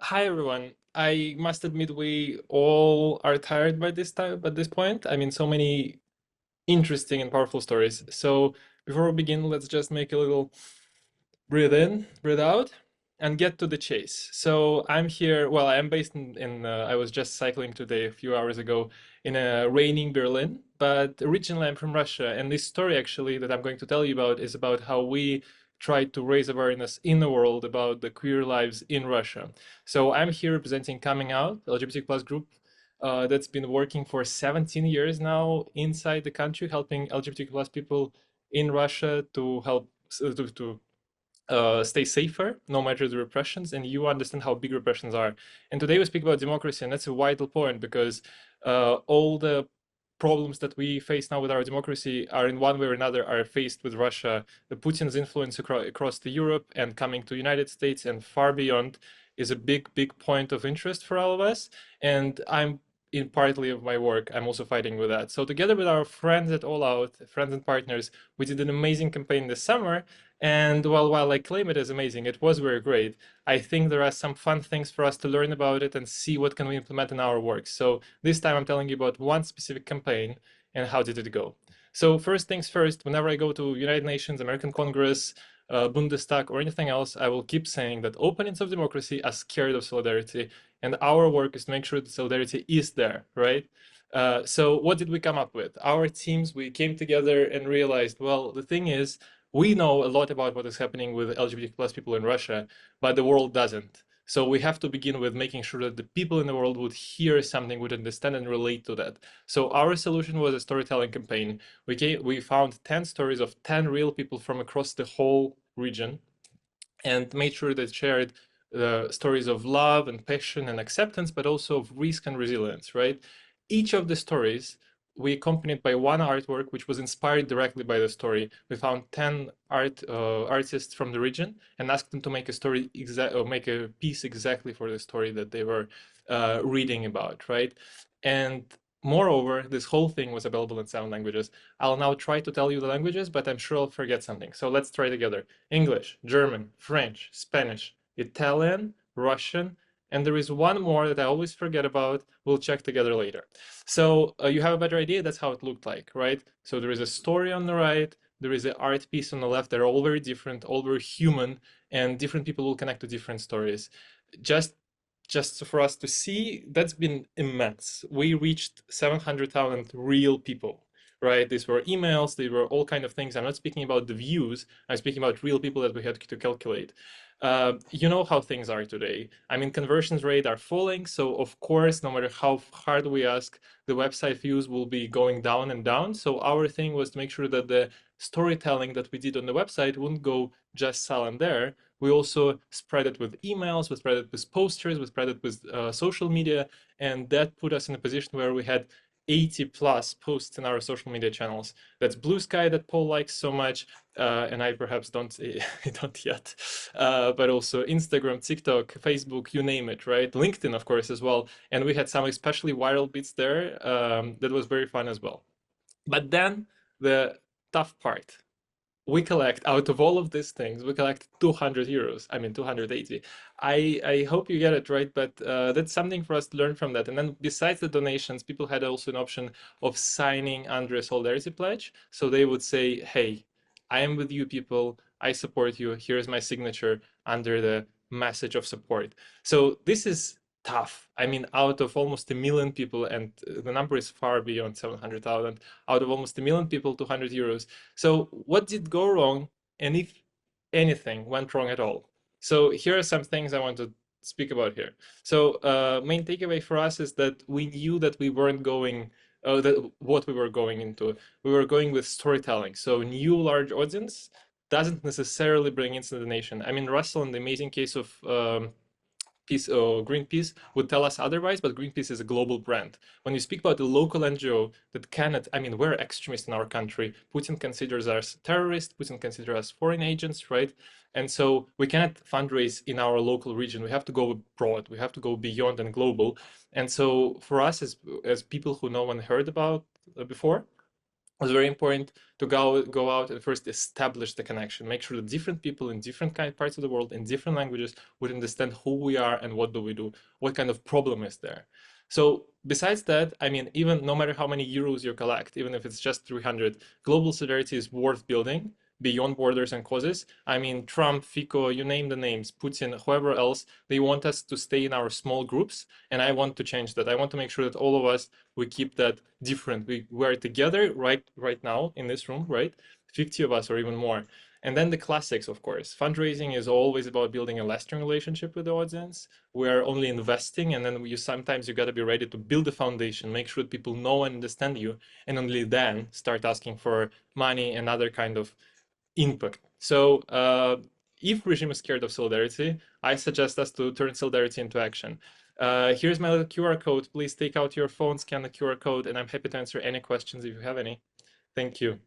Hi everyone. I must admit we all are tired by this time, at this point. I mean, so many interesting and powerful stories. So before we begin, let's just make a little breathe in, breathe out, and get to the chase. So I'm here. Well, I am based I was just cycling today a few hours ago in a raining Berlin, but originally I'm from Russia. And this story actually that I'm going to tell you about is about how we tried to raise awareness in the world about the queer lives in Russia. So I'm here representing Coming Out, LGBT plus group that's been working for 17 years now inside the country, helping LGBT plus people in Russia to help to stay safer no matter the repressions, and you understand how big repressions are. And today we speak about democracy, and that's a vital point because all the problems that we face now with our democracy are in one way or another are faced with Russia. The Putin's influence across the Europe and coming to United States and far beyond is a big point of interest for all of us. And I'm in partly of my work, I'm also fighting with that. So together with our friends at All Out, friends and partners, we did an amazing campaign this summer. And while I claim it as amazing, it was very great. I think there are some fun things for us to learn about it and see what can we implement in our work. So this time I'm telling you about one specific campaign and how did it go. So first things first, whenever I go to United Nations, American Congress, Bundestag, or anything else, I will keep saying that opponents of democracy are scared of solidarity, and our work is to make sure that solidarity is there, right? So what did we come up with? Our teams, we came together and realized, well, the thing is, we know a lot about what is happening with LGBT plus people in Russia, but the world doesn't. So we have to begin with making sure that the people in the world would hear something, would understand and relate to that. So our solution was a storytelling campaign. We found 10 stories of 10 real people from across the whole region and made sure that shared stories of love and passion and acceptance, but also of risk and resilience, right? Each of the stories we accompanied by one artwork which was inspired directly by the story. We found 10 artists from the region and asked them to make a story or make a piece exactly for the story that they were reading about, right? And moreover, this whole thing was available in 7 languages. I'll now try to tell you the languages, but I'm sure I'll forget something. So let's try together. English, German, French, Spanish, Italian, Russian, and there is one more that I always forget about. We'll check together later. So you have a better idea. That's how it looked like, right? So there is a story on the right. There is an art piece on the left. They're all very different, all very human, and different people will connect to different stories. Just just for us to see, that's been immense. We reached 700,000 real people, right? These were emails, they were all kind of things. I'm not speaking about the views, I'm speaking about real people that we had to calculate. You know how things are today. I mean, conversions rate are falling, so of course, no matter how hard we ask, the website views will be going down and down. So our thing was to make sure that the storytelling that we did on the website wouldn't go just silent there. We also spread it with emails, we spread it with posters, we spread it with social media, and that put us in a position where we had 80 plus posts in our social media channels. That's Blue Sky that Paul likes so much, and I perhaps don't don't yet, but also Instagram, TikTok, Facebook, you name it, right? LinkedIn, of course, as well. And we had some especially viral bits there that was very fun as well. But then the tough part, we collect out of all of these things, we collect 200 euros. I mean 280. I hope you get it right, but that's something for us to learn from that. And then besides the donations, people had also an option of signing under a solidarity pledge. So they would say, hey, I am with you people, I support you, here's my signature under the message of support. So this is tough. I mean, out of almost a million people, and the number is far beyond 700,000, out of almost a million people, 200 euros. So what did go wrong, and if anything went wrong at all? So here are some things I want to speak about here. So main takeaway for us is that we knew that we weren't going that what we were going into. We were going with storytelling. So new large audience doesn't necessarily bring into the nation. I mean, Russell, in the amazing case of Greenpeace would tell us otherwise, but Greenpeace is a global brand. When you speak about a local NGO that cannot, I mean, we're extremists in our country. Putin considers us terrorists, Putin considers us foreign agents, right? And so we cannot fundraise in our local region. We have to go abroad. We have to go beyond and global. And so for us, as people who no one heard about before, was very important to go out and first establish the connection, make sure that different people in different parts of the world in different languages would understand who we are and what do we do, what kind of problem is there. So besides that, I mean, even no matter how many euros you collect, even if it's just 300, global solidarity is worth building beyond borders and causes. I mean, Trump, Fico, you name the names, Putin, whoever else, they want us to stay in our small groups. And I want to change that. I want to make sure that all of us, we keep that different. We are together right now in this room, right? 50 of us or even more. And then the classics, of course. Fundraising is always about building a lasting relationship with the audience. We are only investing, and then sometimes you got to be ready to build a foundation, make sure people know and understand you, and only then start asking for money and other kind of impact. So if regime is scared of solidarity, I suggest us to turn solidarity into action. Here's my little QR code. Please take out your phone, scan the QR code, and I'm happy to answer any questions if you have any. Thank you.